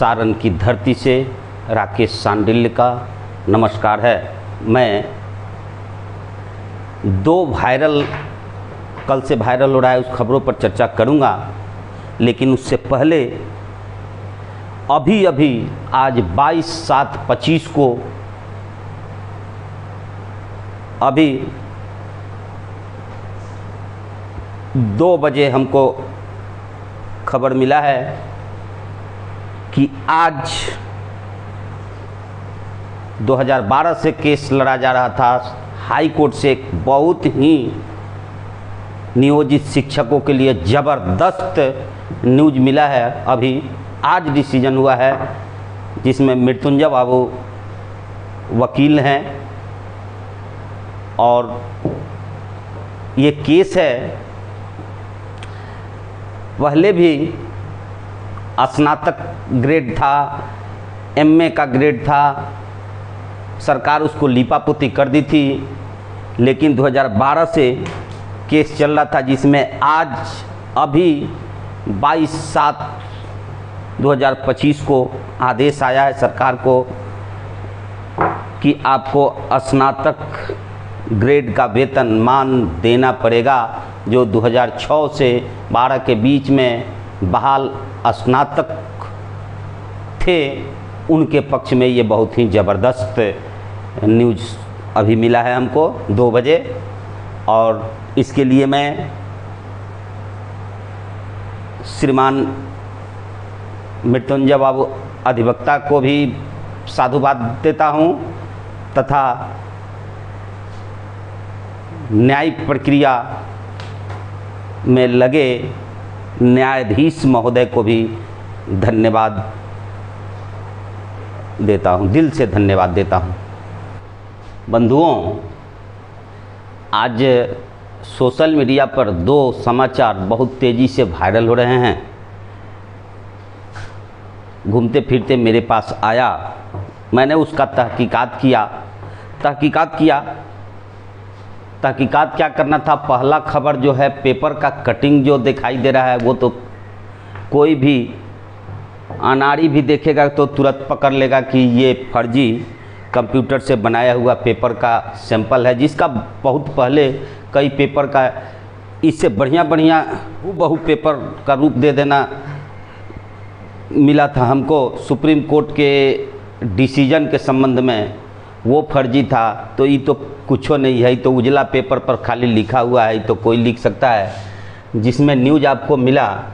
सारण की धरती से राकेश सांडिल्य का नमस्कार है। मैं कल से वायरल हो रहा है उस खबरों पर चर्चा करूंगा, लेकिन उससे पहले अभी आज 22/7/25 को अभी 2 बजे हमको खबर मिला है कि आज 2012 से केस लड़ा जा रहा था हाई कोर्ट से, एक बहुत ही नियोजित शिक्षकों के लिए ज़बरदस्त न्यूज़ मिला है। अभी आज डिसीजन हुआ है जिसमें मृत्युंजय बाबू वकील हैं और ये केस है। पहले भी स्नातक ग्रेड था, एमए का ग्रेड था, सरकार उसको लीपापोती कर दी थी, लेकिन 2012 से केस चल रहा था, जिसमें आज अभी 22/7/2025 को आदेश आया है सरकार को कि आपको स्नातक ग्रेड का वेतनमान देना पड़ेगा। जो 2006 से 12 के बीच में बहाल स्नातक थे, उनके पक्ष में ये बहुत ही ज़बरदस्त न्यूज़ अभी मिला है हमको 2 बजे। और इसके लिए मैं श्रीमान मृत्युंजय बाबू अधिवक्ता को भी साधुवाद देता हूँ तथा न्यायिक प्रक्रिया में लगे न्यायाधीश महोदय को भी धन्यवाद देता हूँ, दिल से धन्यवाद देता हूँ। बंधुओं, आज सोशल मीडिया पर 2 समाचार बहुत तेज़ी से वायरल हो रहे हैं। घूमते फिरते मेरे पास आया, मैंने उसका तहकीकात क्या करना था। पहला खबर जो है, पेपर का कटिंग जो दिखाई दे रहा है, वो तो कोई भी अनाड़ी भी देखेगा तो तुरंत पकड़ लेगा कि ये फर्जी कंप्यूटर से बनाया हुआ पेपर का सैंपल है, जिसका बहुत पहले कई पेपर का इससे बढ़िया हूबहू पेपर का रूप दे देना मिला था हमको सुप्रीम कोर्ट के डिसीजन के संबंध में। वो फर्जी था, तो ये तो कुछ नहीं है, तो उजला पेपर पर खाली लिखा हुआ है, तो कोई लिख सकता है। जिसमें न्यूज़ आपको मिला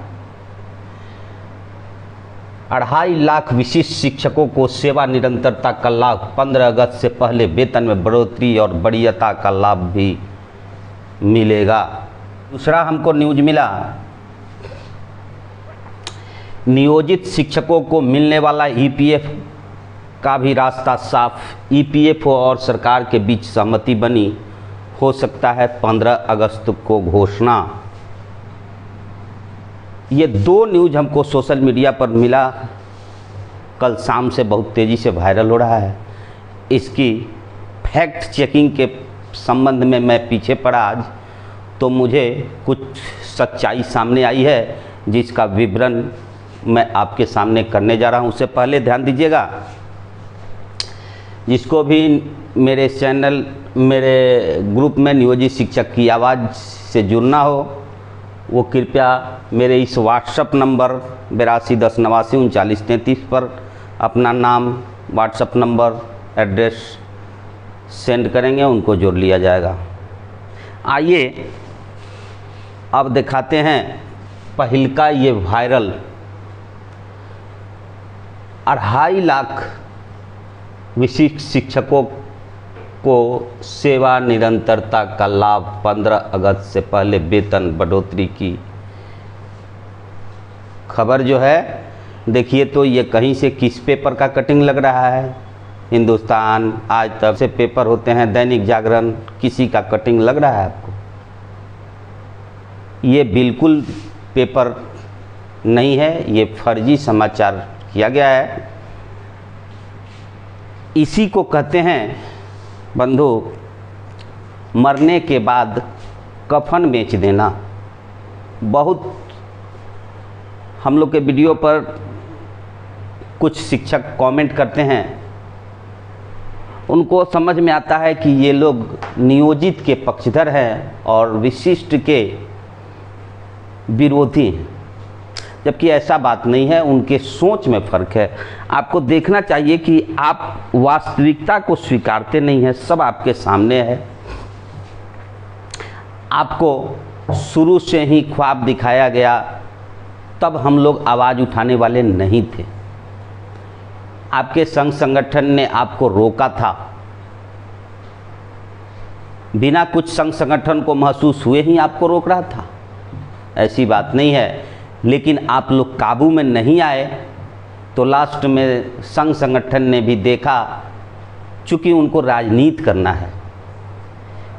2.5 लाख विशिष्ट शिक्षकों को सेवा निरंतरता का लाभ, 15 अगस्त से पहले वेतन में बढ़ोतरी और वरीयता का लाभ भी मिलेगा। दूसरा हमको न्यूज़ मिला, नियोजित शिक्षकों को मिलने वाला ईपीएफ का भी रास्ता साफ। ईपीएफओ और सरकार के बीच सहमति बनी, हो सकता है 15 अगस्त को घोषणा। ये 2 न्यूज़ हमको सोशल मीडिया पर मिला, कल शाम से बहुत तेज़ी से वायरल हो रहा है। इसकी फैक्ट चेकिंग के संबंध में मैं पीछे पड़ा आज, तो मुझे कुछ सच्चाई सामने आई है, जिसका विवरण मैं आपके सामने करने जा रहा हूँ। उससे पहले ध्यान दीजिएगा, जिसको भी मेरे चैनल, मेरे ग्रुप में नियोजित शिक्षक की आवाज़ से जुड़ना हो, वो कृपया मेरे इस व्हाट्सएप नंबर 8210893933 पर अपना नाम, व्हाट्सएप नंबर, एड्रेस सेंड करेंगे, उनको जोड़ लिया जाएगा। आइए अब दिखाते हैं पहिलका ये वायरल 2.5 लाख विशिष्ट शिक्षकों को सेवा निरंतरता का लाभ, 15 अगस्त से पहले वेतन बढ़ोतरी की खबर जो है। देखिए तो ये कहीं से किस पेपर का कटिंग लग रहा है। हिंदुस्तान, आज तक से पेपर होते हैं, दैनिक जागरण, किसी का कटिंग लग रहा है आपको? ये बिल्कुल पेपर नहीं है, ये फर्जी समाचार किया गया है। इसी को कहते हैं बंधु, मरने के बाद कफन बेच देना। बहुत हम लोग के वीडियो पर कुछ शिक्षक कमेंट करते हैं, उनको समझ में आता है कि ये लोग नियोजित के पक्षधर हैं और विशिष्ट के विरोधी हैं, जबकि ऐसा बात नहीं है। उनके सोच में फ़र्क है। आपको देखना चाहिए कि आप वास्तविकता को स्वीकारते नहीं हैं। सब आपके सामने है। आपको शुरू से ही ख्वाब दिखाया गया, तब हम लोग आवाज़ उठाने वाले नहीं थे। आपके संघ संगठन ने आपको रोका था, बिना कुछ संघ संगठन को महसूस हुए ही आपको रोक रहा था। ऐसी बात नहीं है, लेकिन आप लोग काबू में नहीं आए तो लास्ट में संघ संगठन ने भी देखा, चूँकि उनको राजनीति करना है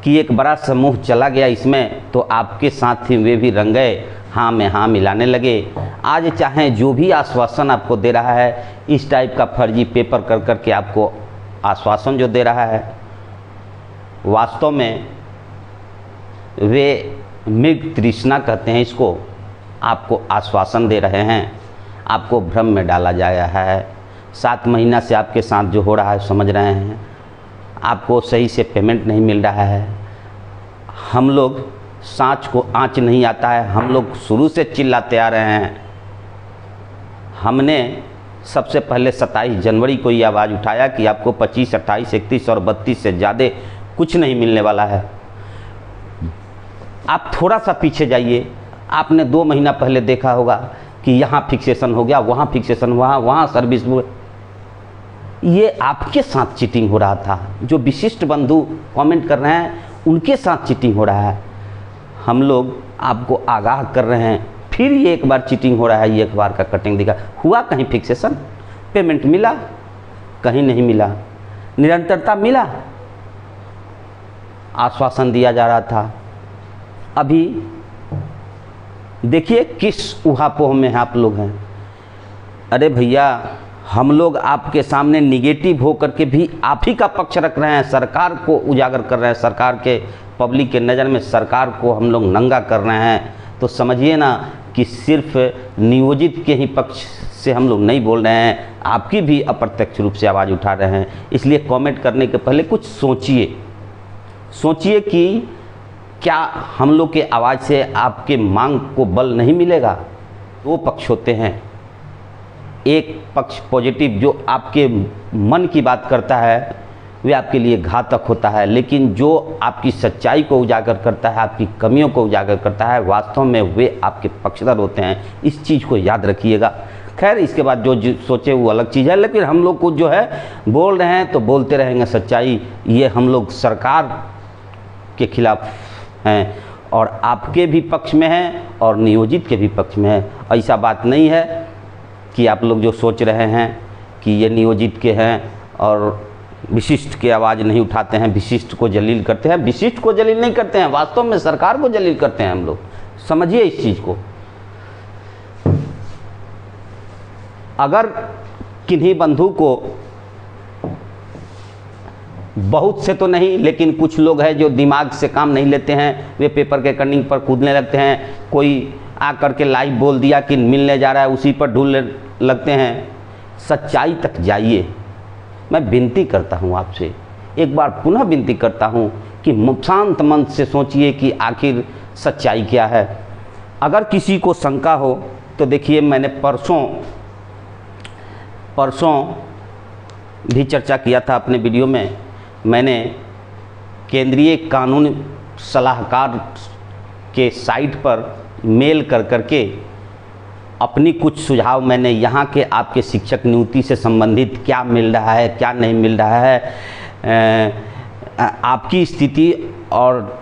कि एक बड़ा समूह चला गया इसमें, तो आपके साथ ही वे भी रंग गए, हाँ में हाँ मिलाने लगे। आज चाहे जो भी आश्वासन आपको दे रहा है, इस टाइप का फर्जी पेपर कर कर के आपको आश्वासन जो दे रहा है, वास्तव में वे मृग तृष्णा कहते हैं इसको, आपको आश्वासन दे रहे हैं, आपको भ्रम में डाला जा रहा है। 7 महीना से आपके साथ जो हो रहा है समझ रहे हैं, आपको सही से पेमेंट नहीं मिल रहा है। हम लोग सांच को आँच नहीं आता है, हम लोग शुरू से चिल्लाते आ रहे हैं। हमने सबसे पहले 27 जनवरी को ये आवाज़ उठाया कि आपको 25, 28, 31 और 32 से ज़्यादा कुछ नहीं मिलने वाला है। आप थोड़ा सा पीछे जाइए, आपने 2 महीना पहले देखा होगा कि यहाँ फिक्सेशन हो गया, वहाँ फिक्सेशन, वहाँ सर्विस। ये आपके साथ चीटिंग हो रहा था। जो विशिष्ट बंधु कमेंट कर रहे हैं, उनके साथ चीटिंग हो रहा है। हम लोग आपको आगाह कर रहे हैं, फिर ये एक बार चीटिंग हो रहा है। ये अखबार का कटिंग दिखा हुआ, कहीं फिक्सेशन पेमेंट मिला, कहीं नहीं मिला। निरंतरता मिला, आश्वासन दिया जा रहा था। अभी देखिए किस उहापोह में आप लोग हैं। अरे भैया, हम लोग आपके सामने निगेटिव होकर के भी आप ही का पक्ष रख रहे हैं, सरकार को उजागर कर रहे हैं, सरकार के पब्लिक के नज़र में सरकार को हम लोग नंगा कर रहे हैं। तो समझिए ना कि सिर्फ नियोजित के ही पक्ष से हम लोग नहीं बोल रहे हैं, आपकी भी अप्रत्यक्ष रूप से आवाज़ उठा रहे हैं। इसलिए कमेंट करने के पहले कुछ सोचिए कि क्या हम लोग के आवाज़ से आपके मांग को बल नहीं मिलेगा। 2 पक्ष होते हैं, एक पक्ष पॉजिटिव जो आपके मन की बात करता है, वे आपके लिए घातक होता है, लेकिन जो आपकी सच्चाई को उजागर करता है, आपकी कमियों को उजागर करता है, वास्तव में वे आपके पक्षधर होते हैं। इस चीज़ को याद रखिएगा। खैर, इसके बाद जो सोचे वो अलग चीज़ है, लेकिन हम लोग को जो है बोल रहे हैं तो बोलते रहेंगे सच्चाई। ये हम लोग सरकार के खिलाफ हैं और आपके भी पक्ष में हैं और नियोजित के भी पक्ष में है। ऐसा बात नहीं है कि आप लोग जो सोच रहे हैं कि ये नियोजित के हैं और विशिष्ट की आवाज़ नहीं उठाते हैं, विशिष्ट को जलील करते हैं। विशिष्ट को जलील नहीं करते हैं, वास्तव में सरकार को जलील करते हैं हम लोग। समझिए इस चीज़ को। अगर किन्हीं बंधु को, बहुत से तो नहीं, लेकिन कुछ लोग हैं जो दिमाग से काम नहीं लेते हैं, वे पेपर के कटिंग पर कूदने लगते हैं। कोई आकर के लाइव बोल दिया कि मिलने जा रहा है, उसी पर ढूंढने लगते हैं। सच्चाई तक जाइए। मैं विनती करता हूँ आपसे, एक बार पुनः विनती करता हूँ कि शांत मन से सोचिए कि आखिर सच्चाई क्या है। अगर किसी को शंका हो तो देखिए, मैंने परसों भी चर्चा किया था अपने वीडियो में। मैंने केंद्रीय कानून सलाहकार के साइट पर मेल कर करके अपनी कुछ सुझाव मैंने यहाँ के आपके शिक्षक नियुक्ति से संबंधित क्या मिल रहा है, क्या नहीं मिल रहा है, आपकी स्थिति और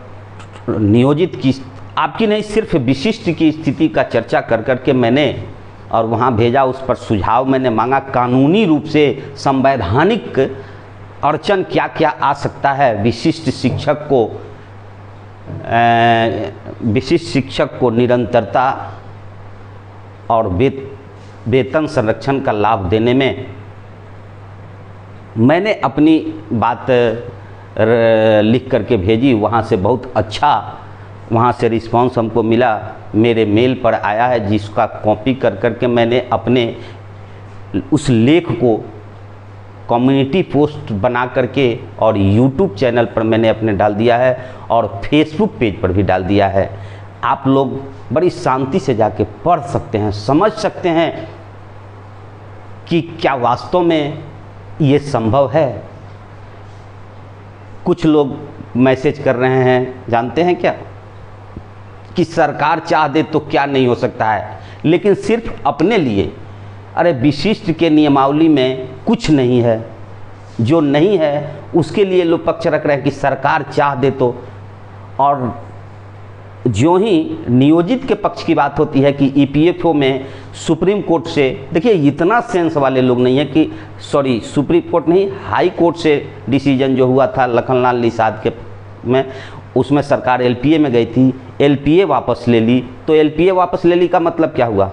नियोजित की, आपकी नहीं सिर्फ विशिष्ट की स्थिति का चर्चा कर करके मैंने और वहाँ भेजा। उस पर सुझाव मैंने मांगा, कानूनी रूप से संवैधानिक अड़चन क्या क्या आ सकता है विशिष्ट शिक्षक को निरंतरता और वेतन संरक्षण का लाभ देने में। मैंने अपनी बात लिख करके भेजी, वहाँ से बहुत अच्छा वहाँ से रिस्पांस हमको मिला, मेरे मेल पर आया है, जिसका कॉपी कर करके मैंने अपने उस लेख को कम्युनिटी पोस्ट बना करके और यूट्यूब चैनल पर मैंने अपने डाल दिया है और फेसबुक पेज पर भी डाल दिया है। आप लोग बड़ी शांति से जाके पढ़ सकते हैं, समझ सकते हैं कि क्या वास्तव में ये संभव है। कुछ लोग मैसेज कर रहे हैं, जानते हैं क्या, कि सरकार चाह दे तो क्या नहीं हो सकता है, लेकिन सिर्फ अपने लिए। अरे विशिष्ट के नियमावली में कुछ नहीं है, जो नहीं है उसके लिए लोग पक्ष रख रहे हैं कि सरकार चाह दे तो। और ज्यों ही नियोजित के पक्ष की बात होती है कि ईपीएफओ में सुप्रीम कोर्ट से, देखिए इतना सेंस वाले लोग नहीं है कि, सॉरी सुप्रीम कोर्ट नहीं, हाई कोर्ट से डिसीजन जो हुआ था लखनलाल निषाद के में, उसमें सरकार एलपीए में गई थी, एलपीए वापस ले ली। तो एलपीए वापस ले ली का मतलब क्या हुआ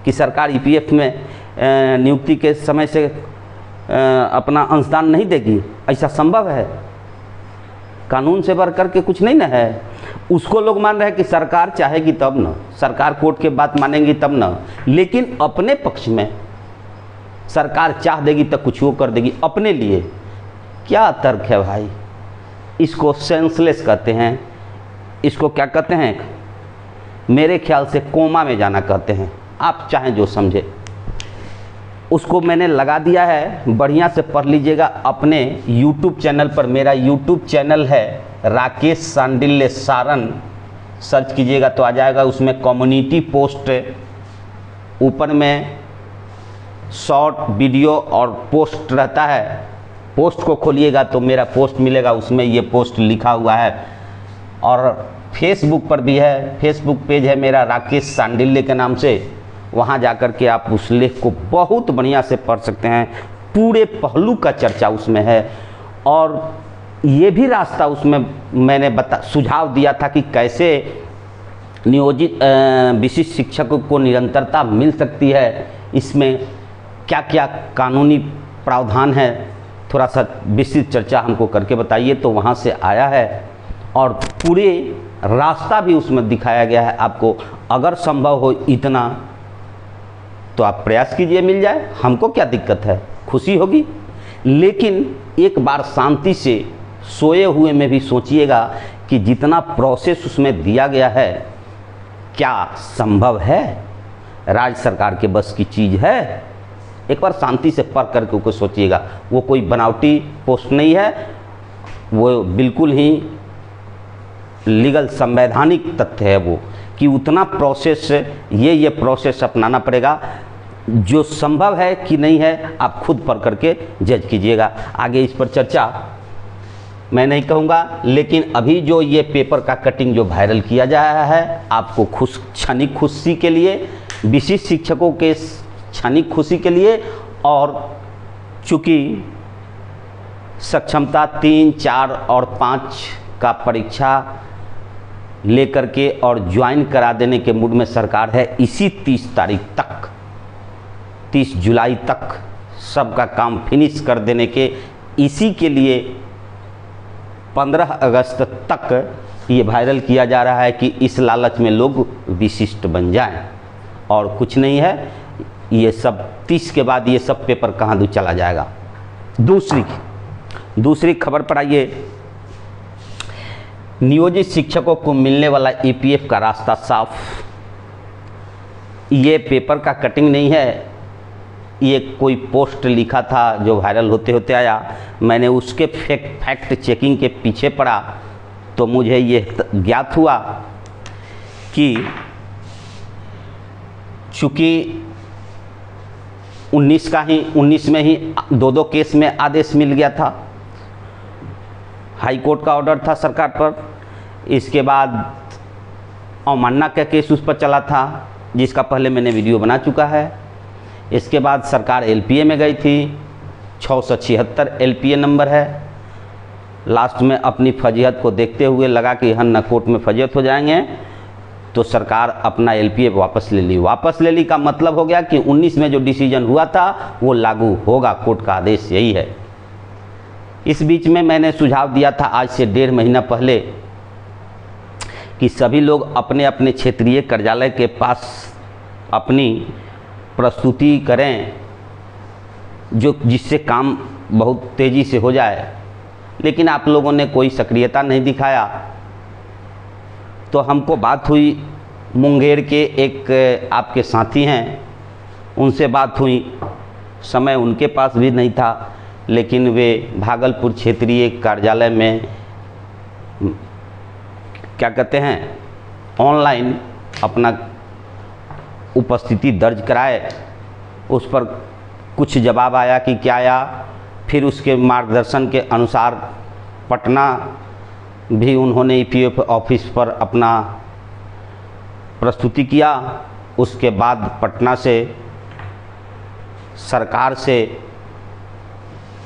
कि सरकार ईपीएफ में नियुक्ति के समय से अपना अंशदान नहीं देगी? ऐसा संभव है? कानून से बढ़ करके कुछ नहीं ना है। उसको लोग मान रहे हैं कि सरकार चाहेगी तब ना, सरकार कोर्ट के बात मानेंगी तब ना, लेकिन अपने पक्ष में सरकार चाह देगी तो कुछ वो कर देगी अपने लिए। क्या तर्क है भाई? इसको सेंसलेस कहते हैं, इसको क्या कहते हैं? मेरे ख्याल से कोमा में जाना कहते हैं। आप चाहें जो समझे, उसको मैंने लगा दिया है, बढ़िया से पढ़ लीजिएगा अपने YouTube चैनल पर। मेरा YouTube चैनल है राकेश सांडिल्य सारन, सर्च कीजिएगा तो आ जाएगा। उसमें कम्युनिटी पोस्ट ऊपर में शॉर्ट वीडियो और पोस्ट रहता है। पोस्ट को खोलिएगा तो मेरा पोस्ट मिलेगा, उसमें ये पोस्ट लिखा हुआ है। और फेसबुक पर भी है, फेसबुक पेज है मेरा राकेश सांडिल्य के नाम से। वहाँ जाकर के आप उस लेख को बहुत बढ़िया से पढ़ सकते हैं, पूरे पहलू का चर्चा उसमें है। और ये भी रास्ता उसमें मैंने सुझाव दिया था कि कैसे नियोजित विशिष्ट शिक्षकों को निरंतरता मिल सकती है, इसमें क्या क्या कानूनी प्रावधान है, थोड़ा सा विस्तृत चर्चा हमको करके बताइए। तो वहाँ से आया है और पूरे रास्ता भी उसमें दिखाया गया है आपको। अगर संभव हो इतना तो आप प्रयास कीजिए, मिल जाए, हमको क्या दिक्कत है, खुशी होगी। लेकिन एक बार शांति से सोए हुए में भी सोचिएगा कि जितना प्रोसेस उसमें दिया गया है क्या संभव है, राज्य सरकार के बस की चीज़ है। एक बार शांति से पढ़ करके उसको सोचिएगा। वो कोई बनावटी पोस्ट नहीं है, वो बिल्कुल ही लीगल संवैधानिक तथ्य है वो, कि उतना प्रोसेस ये प्रोसेस अपनाना पड़ेगा। जो संभव है कि नहीं है आप खुद पढ़ करके जज कीजिएगा। आगे इस पर चर्चा मैं नहीं कहूँगा, लेकिन अभी जो ये पेपर का कटिंग जो वायरल किया जा रहा है, आपको क्षणिक खुशी के लिए, विशिष्ट शिक्षकों के क्षणिक खुशी के लिए, और चूँकि सक्षमता 3, 4 और 5 का परीक्षा लेकर के और ज्वाइन करा देने के मूड में सरकार है। इसी 30 तारीख तक, 30 जुलाई तक सबका काम फिनिश कर देने के, इसी के लिए 15 अगस्त तक ये वायरल किया जा रहा है कि इस लालच में लोग विशिष्ट बन जाएं, और कुछ नहीं है। ये सब 30 के बाद ये सब पेपर कहाँ दूर चला जाएगा। दूसरी खबर पर आइए। नियोजित शिक्षकों को मिलने वाला ईपीएफ का रास्ता साफ। ये पेपर का कटिंग नहीं है, ये कोई पोस्ट लिखा था जो वायरल होते होते आया। मैंने उसके फैक्ट चेकिंग के पीछे पड़ा तो मुझे ये ज्ञात हुआ कि चूँकि 19 में ही 2 केस में आदेश मिल गया था, हाई कोर्ट का ऑर्डर था सरकार पर। इसके बाद अवमानना का केस उस पर चला था, जिसका पहले मैंने वीडियो बना चुका है। इसके बाद सरकार एलपीए में गई थी, 676 एलपीए नंबर है। लास्ट में अपनी फजीहत को देखते हुए लगा कि हम न कोर्ट में फजीहत हो जाएंगे, तो सरकार अपना एलपीए वापस ले ली। वापस ले ली का मतलब हो गया कि 19 में जो डिसीजन हुआ था वो लागू होगा, कोर्ट का आदेश यही है। इस बीच में मैंने सुझाव दिया था आज से 1.5 महीना पहले कि सभी लोग अपने अपने क्षेत्रीय कार्यालय के पास अपनी प्रस्तुति करें जिससे काम बहुत तेज़ी से हो जाए, लेकिन आप लोगों ने कोई सक्रियता नहीं दिखाया। तो हमको बात हुई, मुंगेर के एक आपके साथी हैं, उनसे बात हुई, समय उनके पास भी नहीं था, लेकिन वे भागलपुर क्षेत्रीय कार्यालय में क्या कहते हैं ऑनलाइन अपना उपस्थिति दर्ज कराए। उस पर कुछ जवाब आया कि क्या आया, फिर उसके मार्गदर्शन के अनुसार पटना भी उन्होंने ईपीएफ ऑफिस पर अपना प्रस्तुति किया। उसके बाद पटना से सरकार से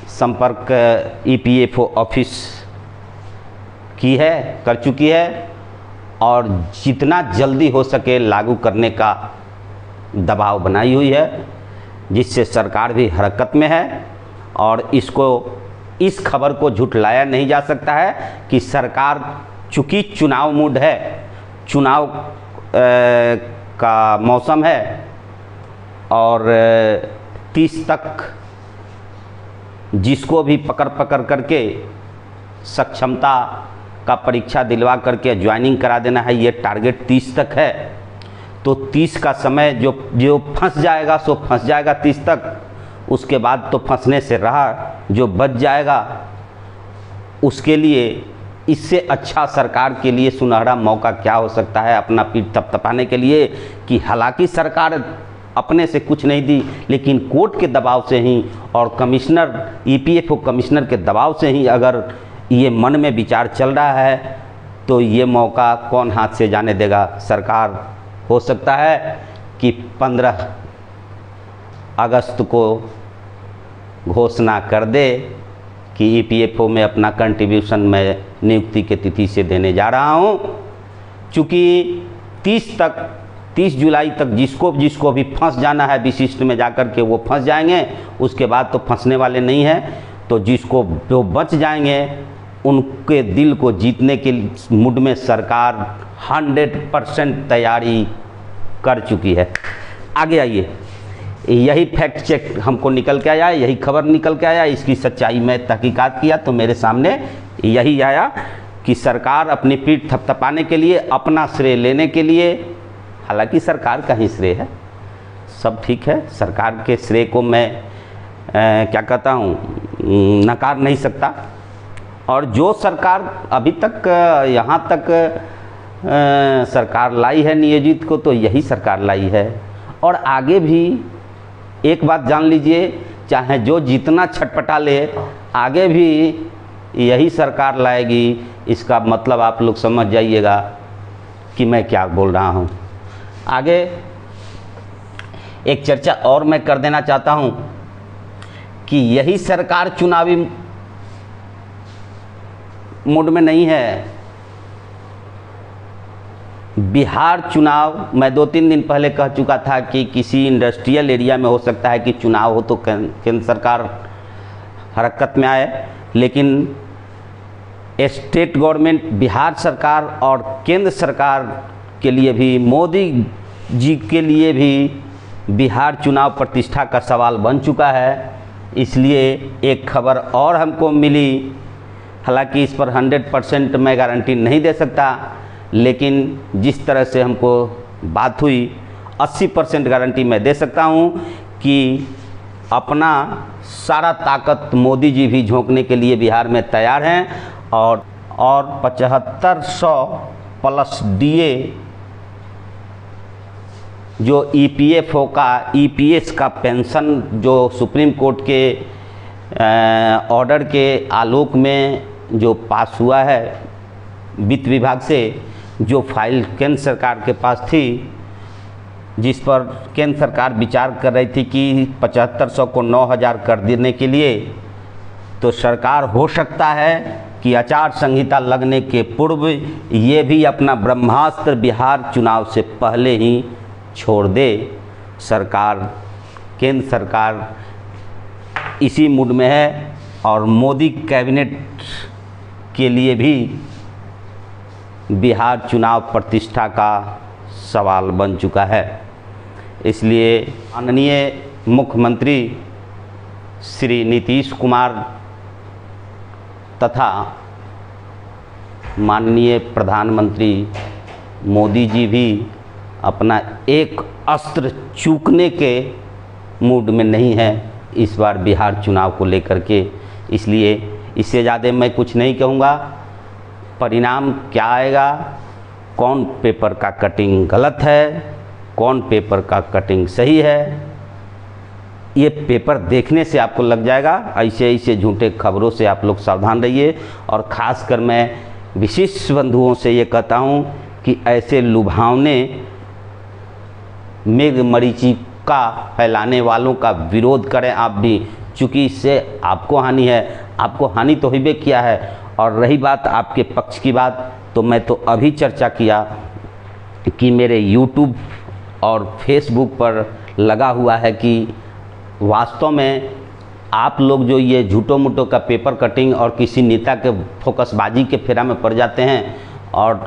संपर्क ईपीएफओ ऑफिस कर चुकी है और जितना जल्दी हो सके लागू करने का दबाव बनाई हुई है, जिससे सरकार भी हरकत में है। और इस खबर को झुठलाया नहीं जा सकता है कि सरकार, चूँकि चुनाव मूड है, चुनाव का मौसम है और 30 तक जिसको भी पकड़ करके सक्षमता का परीक्षा दिलवा करके ज्वाइनिंग करा देना है, ये टारगेट 30 तक है। तो 30 का समय जो फंस जाएगा सो फंस जाएगा 30 तक, उसके बाद तो फंसने से रहा, जो बच जाएगा उसके लिए इससे अच्छा सरकार के लिए सुनहरा मौका क्या हो सकता है अपना पीठ थपथपाने के लिए, कि हालांकि सरकार अपने से कुछ नहीं दी, लेकिन कोर्ट के दबाव से ही और कमिश्नर, ईपीएफओ कमिश्नर के दबाव से ही अगर ये मन में विचार चल रहा है, तो ये मौका कौन हाथ से जाने देगा। सरकार हो सकता है कि 15 अगस्त को घोषणा कर दे कि ईपीएफओ में अपना कंट्रीब्यूशन मैं नियुक्ति के तिथि से देने जा रहा हूँ। चूँकि 30 जुलाई तक जिसको भी फंस जाना है विशिष्ट में जाकर के वो फंस जाएंगे, उसके बाद तो फंसने वाले नहीं हैं। तो जो बच जाएंगे उनके दिल को जीतने के मूड में सरकार 100% तैयारी कर चुकी है। आगे आइए, यही फैक्ट चेक हमको निकल के आया, यही खबर निकल के आया, इसकी सच्चाई में तहकीकात किया तो मेरे सामने यही आया कि सरकार अपनी पीठ थपथपाने के लिए, अपना श्रेय लेने के लिए, हालांकि सरकार का ही श्रेय है, सब ठीक है, सरकार के श्रेय को मैं क्या कहता हूँ नकार नहीं सकता। और जो सरकार अभी तक यहाँ तक सरकार लाई है नियोजित को, तो यही सरकार लाई है और आगे भी। एक बात जान लीजिए, चाहे जो जितना छटपटा ले, आगे भी यही सरकार लाएगी। इसका मतलब आप लोग समझ जाइएगा कि मैं क्या बोल रहा हूँ। आगे एक चर्चा और मैं कर देना चाहता हूँ कि यही सरकार चुनावी मूड में नहीं है। बिहार चुनाव, मैं 2-3 दिन पहले कह चुका था कि किसी इंडस्ट्रियल एरिया में हो सकता है कि चुनाव हो तो केंद्र सरकार हरकत में आए, लेकिन स्टेट गवर्नमेंट, बिहार सरकार और केंद्र सरकार के लिए भी, मोदी जी के लिए भी बिहार चुनाव प्रतिष्ठा का सवाल बन चुका है। इसलिए एक खबर और हमको मिली, हालांकि इस पर 100% मैं गारंटी नहीं दे सकता, लेकिन जिस तरह से हमको बात हुई 80% गारंटी मैं दे सकता हूँ कि अपना सारा ताकत मोदी जी भी झोंकने के लिए बिहार में तैयार हैं और 7500 प्लस डीए जो ईपीएफओ का, ईपीएस का पेंशन जो सुप्रीम कोर्ट के ऑर्डर के आलोक में जो पास हुआ है वित्त विभाग से, जो फाइल केंद्र सरकार के पास थी, जिस पर केंद्र सरकार विचार कर रही थी कि 7500 को 9000 कर देने के लिए, तो सरकार हो सकता है कि आचार संहिता लगने के पूर्व ये भी अपना ब्रह्मास्त्र बिहार चुनाव से पहले ही छोड़ दे। सरकार, केंद्र सरकार इसी मूड में है और मोदी कैबिनेट के लिए भी बिहार चुनाव प्रतिष्ठा का सवाल बन चुका है। इसलिए माननीय मुख्यमंत्री श्री नीतीश कुमार तथा माननीय प्रधानमंत्री मोदी जी भी अपना एक अस्त्र चूकने के मूड में नहीं है इस बार बिहार चुनाव को लेकर के। इसलिए इससे ज़्यादा मैं कुछ नहीं कहूँगा। परिणाम क्या आएगा, कौन पेपर का कटिंग गलत है, कौन पेपर का कटिंग सही है, ये पेपर देखने से आपको लग जाएगा। ऐसे ऐसे झूठे खबरों से आप लोग सावधान रहिए। और ख़ासकर मैं विशिष्ट बंधुओं से ये कहता हूँ कि ऐसे लुभावने मेघ मरीचिका फैलाने वालों का विरोध करें आप भी, चूँकि इससे आपको हानि है। आपको हानि तो ही किया है। और रही बात आपके पक्ष की बात, तो मैं तो अभी चर्चा किया कि मेरे YouTube और Facebook पर लगा हुआ है कि वास्तव में आप लोग जो ये झूठों मूठों का पेपर कटिंग और किसी नेता के फोकसबाजी के फेरा में पड़ जाते हैं और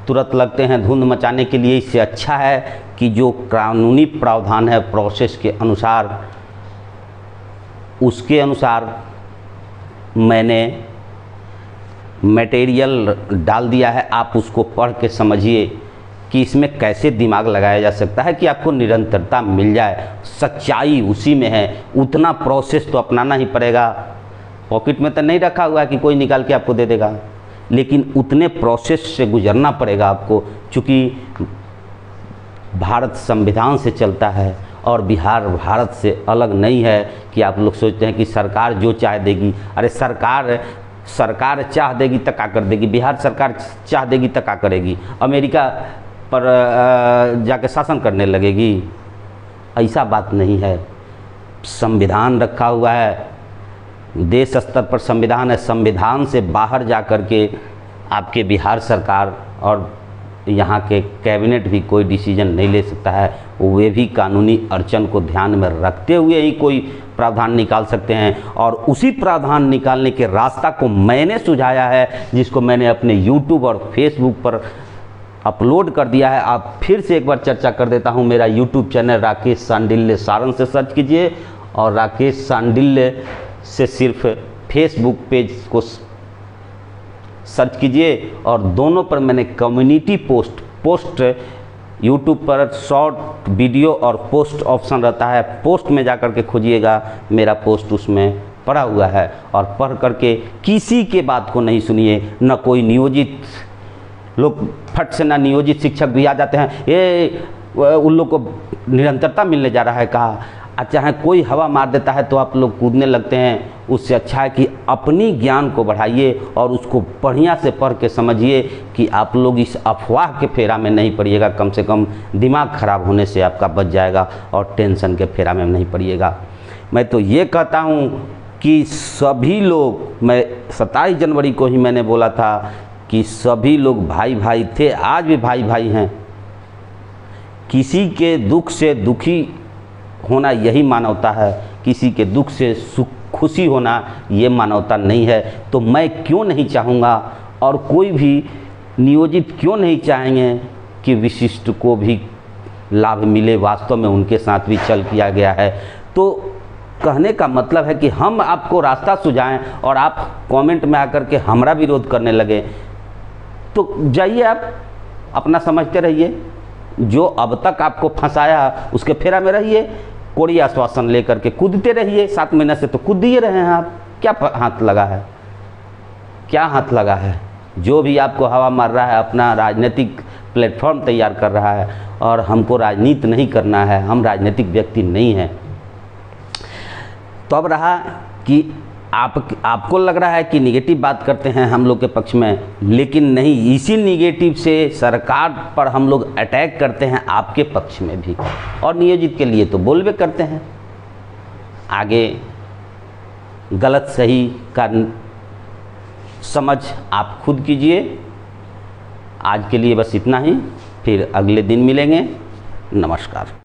तुरंत लगते हैं धुंध मचाने के लिए, इससे अच्छा है कि जो कानूनी प्रावधान है प्रोसेस के अनुसार, उसके अनुसार मैंने मटेरियल डाल दिया है। आप उसको पढ़ के समझिए कि इसमें कैसे दिमाग लगाया जा सकता है कि आपको निरंतरता मिल जाए। सच्चाई उसी में है। उतना प्रोसेस तो अपनाना ही पड़ेगा। पॉकेट में तो नहीं रखा हुआ है कि कोई निकाल के आपको दे देगा, लेकिन उतने प्रोसेस से गुजरना पड़ेगा आपको। चूँकि भारत संविधान से चलता है और बिहार भारत से अलग नहीं है कि आप लोग सोचते हैं कि सरकार जो चाह देगी। अरे सरकार चाह देगी तो क्या कर देगी? बिहार सरकार चाह देगी तो क्या करेगी? अमेरिका पर जाके शासन करने लगेगी? ऐसा बात नहीं है। संविधान रखा हुआ है, देश स्तर पर संविधान है। संविधान से बाहर जा कर के आपके बिहार सरकार और यहाँ के कैबिनेट भी कोई डिसीजन नहीं ले सकता है। वे भी कानूनी अड़चन को ध्यान में रखते हुए ही कोई प्रावधान निकाल सकते हैं। और उसी प्रावधान निकालने के रास्ता को मैंने सुझाया है, जिसको मैंने अपने YouTube और Facebook पर अपलोड कर दिया है। आप फिर से एक बार चर्चा कर देता हूँ। मेरा YouTube चैनल राकेश सांडिल्य सारन से सर्च कीजिए और राकेश सांडिल्य से सिर्फ Facebook पेज को सर्च कीजिए। और दोनों पर मैंने कम्युनिटी पोस्ट YouTube पर शॉर्ट वीडियो और पोस्ट ऑप्शन रहता है। पोस्ट में जाकर के खोजिएगा, मेरा पोस्ट उसमें पड़ा हुआ है। और पढ़ करके किसी के बात को नहीं सुनिए। न कोई नियोजित लोग फट से, ना नियोजित शिक्षक भी आ जाते हैं, ये उन लोग को निरंतरता मिलने जा रहा है कहा। अच्छा है, कोई हवा मार देता है तो आप लोग कूदने लगते हैं। उससे अच्छा है कि अपनी ज्ञान को बढ़ाइए और उसको बढ़िया से पढ़ के समझिए कि आप लोग इस अफवाह के फेरा में नहीं पड़िएगा। कम से कम दिमाग खराब होने से आपका बच जाएगा और टेंशन के फेरा में नहीं पड़िएगा। मैं तो ये कहता हूँ कि सभी लोग, मैं 27 जनवरी को ही मैंने बोला था कि सभी लोग भाई भाई थे, आज भी भाई भाई हैं। किसी के दुख से दुखी होना यही मानवता है, किसी के दुख से खुशी होना ये मानवता नहीं है। तो मैं क्यों नहीं चाहूँगा और कोई भी नियोजित क्यों नहीं चाहेंगे कि विशिष्ट को भी लाभ मिले। वास्तव में उनके साथ भी छल किया गया है। तो कहने का मतलब है कि हम आपको रास्ता सुझाएं और आप कमेंट में आकर के हमारा विरोध करने लगे, तो जाइए आप अपना समझते रहिए। जो अब तक आपको फंसाया उसके फेरा में रहिए, कोई आश्वासन लेकर के कूदते रहिए। 7 महीने से तो कूद दिए रहे हैं आप। क्या हाथ लगा है? क्या हाथ लगा है? जो भी आपको हवा मार रहा है अपना राजनीतिक प्लेटफॉर्म तैयार कर रहा है, और हमको राजनीति नहीं करना है, हम राजनीतिक व्यक्ति नहीं हैं। तो अब रहा कि आपको लग रहा है कि निगेटिव बात करते हैं हम लोग के पक्ष में, लेकिन नहीं, इसी निगेटिव से सरकार पर हम लोग अटैक करते हैं आपके पक्ष में भी। और नियोजित के लिए तो बोलबे करते हैं। आगे गलत सही का समझ आप खुद कीजिए। आज के लिए बस इतना ही, फिर अगले दिन मिलेंगे। नमस्कार।